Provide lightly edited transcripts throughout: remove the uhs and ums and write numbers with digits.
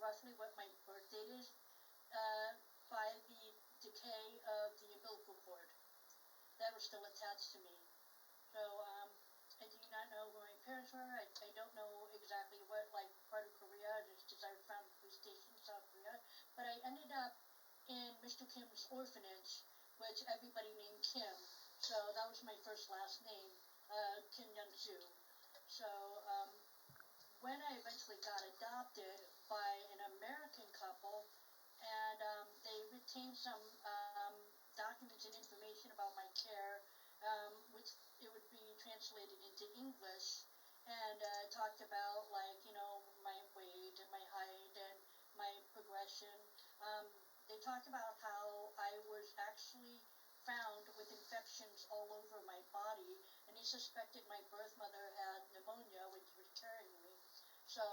roughly what my birth date is by the decay of the umbilical cord that was still attached to me. So, I do not know where my parents were. I don't know exactly what, like, part of Korea, just because I was found at a police station in South Korea. But I ended up in Mr. Kim's orphanage, which everybody named Kim. So that was my first last name, Kim Young-soo. So, when I eventually got adopted by an American couple, and they retained some documents and information about my care, which it would be translated into English, and talked about, like, you know, my weight and my height and my progression. They talked about how I was actually found with infections all over my body, and he suspected my birth mother had pneumonia, which was carrying me. So,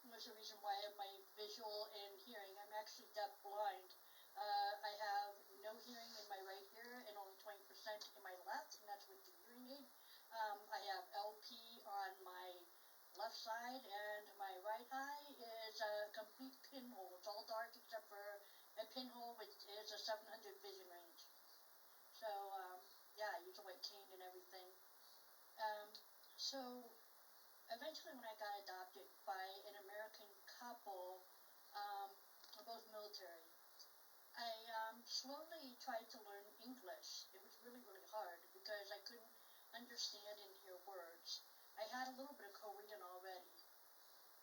was the reason why my visual and hearing, I'm actually deaf-blind. I have no hearing in my right ear and only 20% in my left, and that's with the hearing aid. I have LP on my left side, and my right eye is a complete pinhole. It's all dark except for a pinhole, which is a 700 vision range. So, yeah, I use a white cane and everything. So, eventually when I got adopted by an American couple, both military, I slowly tried to learn English. It was really, really hard because I couldn't understand and hear words. I had a little bit of Korean already,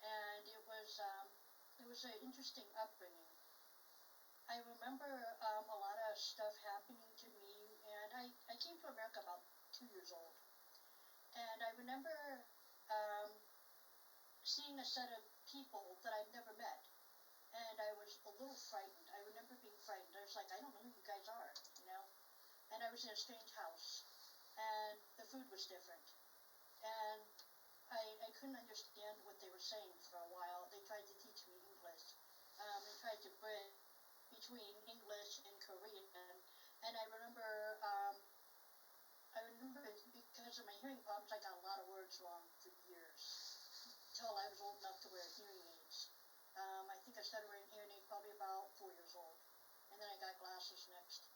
and it was an interesting upbringing. I remember a lot of stuff happening to me, and I came to America about 2 years old, and I remember seeing a set of people that I've never met, and I was a little frightened. I remember being frightened. I was like, I don't know who you guys are, you know? And I was in a strange house, and the food was different, and I couldn't understand what they were saying for a while. They tried to teach me English. They tried to bridge between English and Korean, and I remember because of my hearing problems, I got a lot of words wrong for years, until I was old enough to wear hearing aids. I think I started wearing hearing aids probably about 4 years old, and then I got glasses next.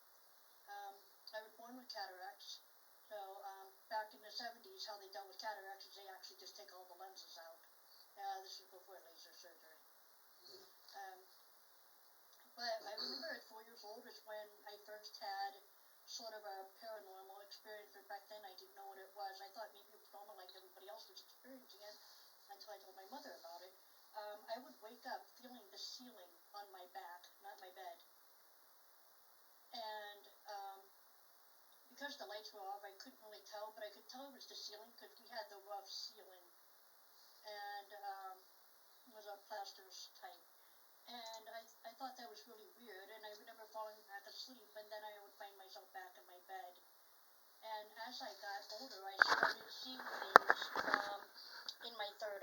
I was born with cataracts, so back in the 70s, how they dealt with cataracts is they actually just take all the lenses out. This is before laser surgery. But I remember at 4 years old is when I first had sort of a paranormal experience, but back then I didn't know what it was. I thought maybe it was normal like everybody else was experiencing it, until I told my mother about it. I would wake up feeling the ceiling on my back, not my bed. And because the lights were off, I couldn't really tell, but I could tell it was the ceiling because we had the rough ceiling, and it was a plaster's type. And I thought that was really weird, and I remember falling back asleep, and then I would find myself back in my bed. And as I got older, I started seeing things in my third